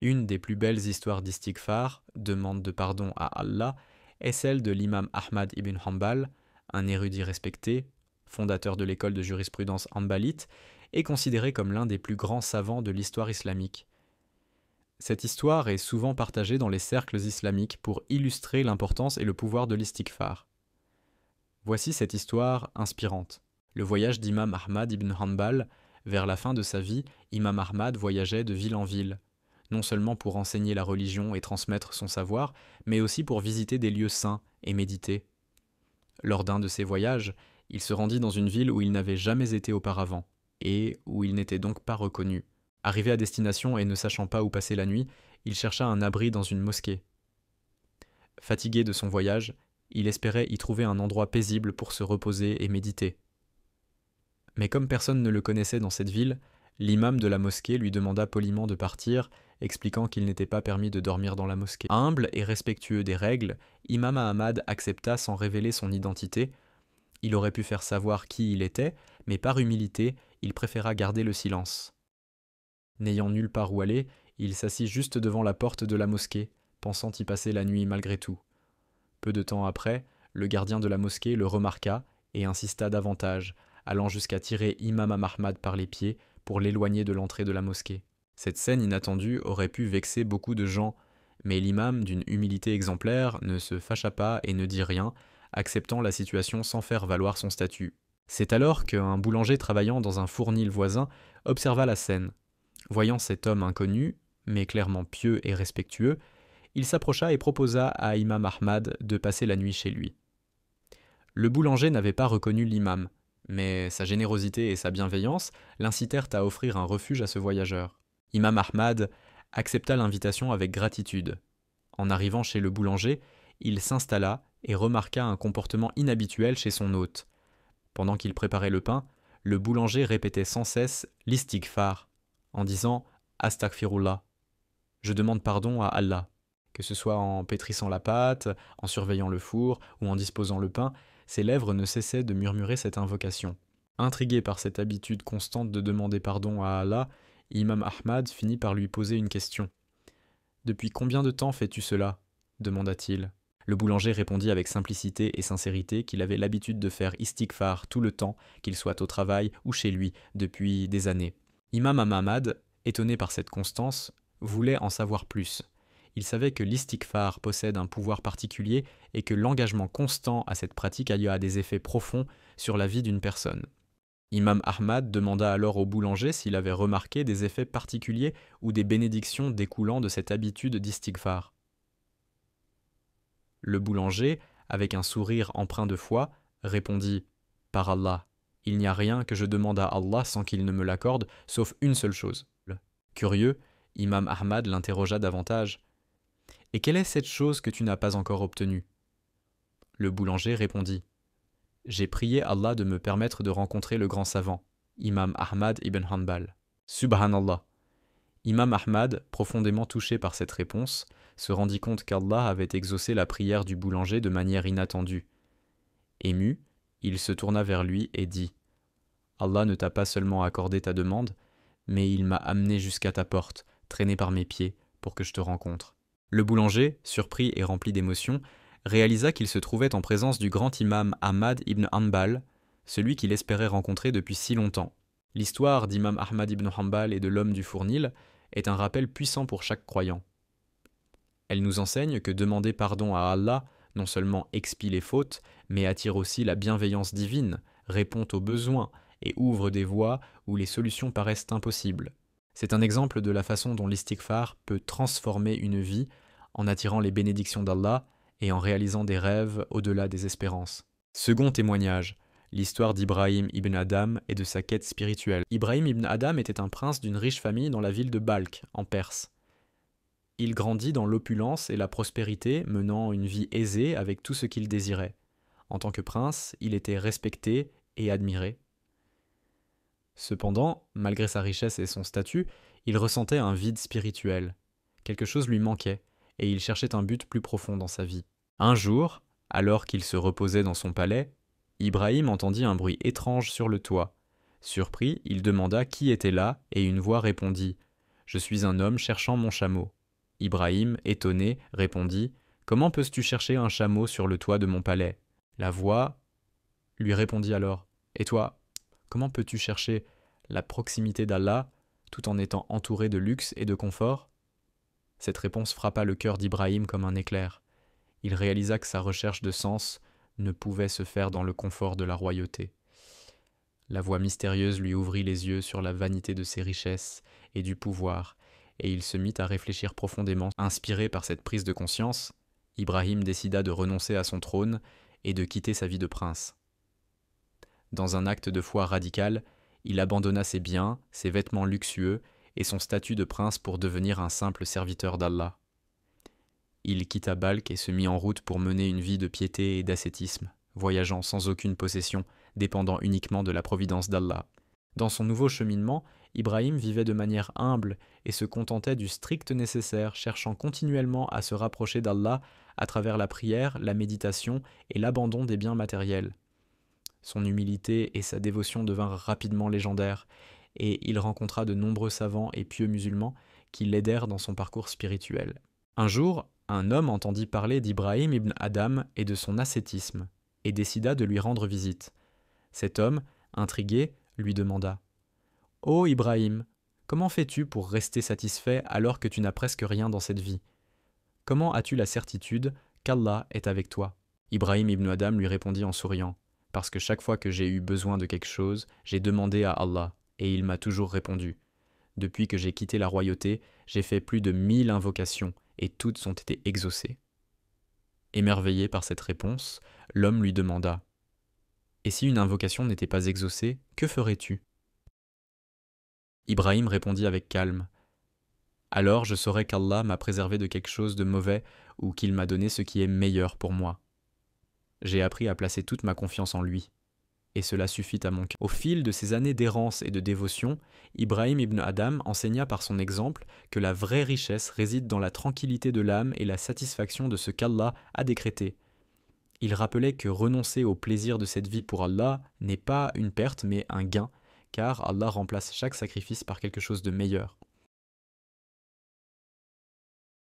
Une des plus belles histoires d'istighfar, demande de pardon à Allah, est celle de l'imam Ahmad ibn Hanbal, un érudit respecté, fondateur de l'école de jurisprudence hanbalite, et considéré comme l'un des plus grands savants de l'histoire islamique. Cette histoire est souvent partagée dans les cercles islamiques pour illustrer l'importance et le pouvoir de l'istighfar. Voici cette histoire inspirante. Le voyage d'imam Ahmad ibn Hanbal. Vers la fin de sa vie, imam Ahmad voyageait de ville en ville, non seulement pour enseigner la religion et transmettre son savoir, mais aussi pour visiter des lieux saints et méditer. Lors d'un de ces voyages, il se rendit dans une ville où il n'avait jamais été auparavant, et où il n'était donc pas reconnu. Arrivé à destination et ne sachant pas où passer la nuit, il chercha un abri dans une mosquée. Fatigué de son voyage, il espérait y trouver un endroit paisible pour se reposer et méditer. Mais comme personne ne le connaissait dans cette ville, l'imam de la mosquée lui demanda poliment de partir, expliquant qu'il n'était pas permis de dormir dans la mosquée. Humble et respectueux des règles, imam Ahmad accepta sans révéler son identité. Il aurait pu faire savoir qui il était, mais par humilité, il préféra garder le silence. N'ayant nulle part où aller, il s'assit juste devant la porte de la mosquée, pensant y passer la nuit malgré tout. Peu de temps après, le gardien de la mosquée le remarqua et insista davantage, allant jusqu'à tirer imam Ahmad par les pieds pour l'éloigner de l'entrée de la mosquée. Cette scène inattendue aurait pu vexer beaucoup de gens, mais l'imam, d'une humilité exemplaire, ne se fâcha pas et ne dit rien, acceptant la situation sans faire valoir son statut. C'est alors qu'un boulanger travaillant dans un fournil voisin observa la scène. Voyant cet homme inconnu, mais clairement pieux et respectueux, il s'approcha et proposa à imam Ahmad de passer la nuit chez lui. Le boulanger n'avait pas reconnu l'imam, mais sa générosité et sa bienveillance l'incitèrent à offrir un refuge à ce voyageur. Imam Ahmad accepta l'invitation avec gratitude. En arrivant chez le boulanger, il s'installa et remarqua un comportement inhabituel chez son hôte. Pendant qu'il préparait le pain, le boulanger répétait sans cesse l'istighfar, en disant « Astaghfirullah ». Je demande pardon à Allah. Que ce soit en pétrissant la pâte, en surveillant le four ou en disposant le pain, ses lèvres ne cessaient de murmurer cette invocation. Intrigué par cette habitude constante de demander pardon à Allah, imam Ahmad finit par lui poser une question. « Depuis combien de temps fais-tu cela » demanda-t-il. Le boulanger répondit avec simplicité et sincérité qu'il avait l'habitude de faire istighfar tout le temps, qu'il soit au travail ou chez lui, depuis des années. Imam Ahmad, étonné par cette constance, voulait en savoir plus. Il savait que l'istighfar possède un pouvoir particulier et que l'engagement constant à cette pratique a des effets profonds sur la vie d'une personne. Imam Ahmad demanda alors au boulanger s'il avait remarqué des effets particuliers ou des bénédictions découlant de cette habitude d'istighfar. Le boulanger, avec un sourire empreint de foi, répondit « Par Allah, il n'y a rien que je demande à Allah sans qu'il ne me l'accorde, sauf une seule chose. » Curieux, Imam Ahmad l'interrogea davantage. « Et quelle est cette chose que tu n'as pas encore obtenue » Le boulanger répondit « J'ai prié Allah de me permettre de rencontrer le grand savant, Imam Ahmad ibn Hanbal. » Subhanallah. Imam Ahmad, profondément touché par cette réponse, se rendit compte qu'Allah avait exaucé la prière du boulanger de manière inattendue. Ému, il se tourna vers lui et dit « Allah ne t'a pas seulement accordé ta demande, mais il m'a amené jusqu'à ta porte, traîné par mes pieds, pour que je te rencontre. » Le boulanger, surpris et rempli d'émotion, réalisa qu'il se trouvait en présence du grand imam Ahmad ibn Hanbal, celui qu'il espérait rencontrer depuis si longtemps. L'histoire d'imam Ahmad ibn Hanbal et de l'homme du fournil est un rappel puissant pour chaque croyant. Elle nous enseigne que demander pardon à Allah non seulement expie les fautes, mais attire aussi la bienveillance divine, répond aux besoins et ouvre des voies où les solutions paraissent impossibles. C'est un exemple de la façon dont l'istighfar peut transformer une vie en attirant les bénédictions d'Allah et en réalisant des rêves au-delà des espérances. Second témoignage, l'histoire d'Ibrahim ibn Adam et de sa quête spirituelle. Ibrahim ibn Adam était un prince d'une riche famille dans la ville de Balkh, en Perse. Il grandit dans l'opulence et la prospérité, menant une vie aisée avec tout ce qu'il désirait. En tant que prince, il était respecté et admiré. Cependant, malgré sa richesse et son statut, il ressentait un vide spirituel. Quelque chose lui manquait, et il cherchait un but plus profond dans sa vie. Un jour, alors qu'il se reposait dans son palais, Ibrahim entendit un bruit étrange sur le toit. Surpris, il demanda qui était là, et une voix répondit Je suis un homme cherchant mon chameau. Ibrahim, étonné, répondit « Comment peux-tu chercher un chameau sur le toit de mon palais ?» La voix lui répondit alors « Et toi, comment peux-tu chercher la proximité d'Allah tout en étant entouré de luxe et de confort ?» Cette réponse frappa le cœur d'Ibrahim comme un éclair. Il réalisa que sa recherche de sens ne pouvait se faire dans le confort de la royauté. La voix mystérieuse lui ouvrit les yeux sur la vanité de ses richesses et du pouvoir, et il se mit à réfléchir profondément. Inspiré par cette prise de conscience, Ibrahim décida de renoncer à son trône et de quitter sa vie de prince. Dans un acte de foi radical, il abandonna ses biens, ses vêtements luxueux et son statut de prince pour devenir un simple serviteur d'Allah. Il quitta Balkh et se mit en route pour mener une vie de piété et d'ascétisme, voyageant sans aucune possession, dépendant uniquement de la providence d'Allah. Dans son nouveau cheminement, Ibrahim vivait de manière humble et se contentait du strict nécessaire, cherchant continuellement à se rapprocher d'Allah à travers la prière, la méditation et l'abandon des biens matériels. Son humilité et sa dévotion devinrent rapidement légendaires, et il rencontra de nombreux savants et pieux musulmans qui l'aidèrent dans son parcours spirituel. Un jour, un homme entendit parler d'Ibrahim ibn Adam et de son ascétisme, et décida de lui rendre visite. Cet homme, intrigué, lui demanda « Ô Ibrahim, comment fais-tu pour rester satisfait alors que tu n'as presque rien dans cette vie? Comment as-tu la certitude qu'Allah est avec toi ?» Ibrahim ibn Adam lui répondit en souriant « Parce que chaque fois que j'ai eu besoin de quelque chose, j'ai demandé à Allah, et il m'a toujours répondu. Depuis que j'ai quitté la royauté, j'ai fait plus de 1000 invocations, et toutes ont été exaucées. » Émerveillé par cette réponse, l'homme lui demanda « Et si une invocation n'était pas exaucée, que ferais-tu » Ibrahim répondit avec calme « Alors je saurai qu'Allah m'a préservé de quelque chose de mauvais ou qu'il m'a donné ce qui est meilleur pour moi. J'ai appris à placer toute ma confiance en lui. Et cela suffit à mon cœur. » Au fil de ces années d'errance et de dévotion, Ibrahim ibn Adam enseigna par son exemple que la vraie richesse réside dans la tranquillité de l'âme et la satisfaction de ce qu'Allah a décrété. Il rappelait que renoncer au plaisir de cette vie pour Allah n'est pas une perte mais un gain, car Allah remplace chaque sacrifice par quelque chose de meilleur.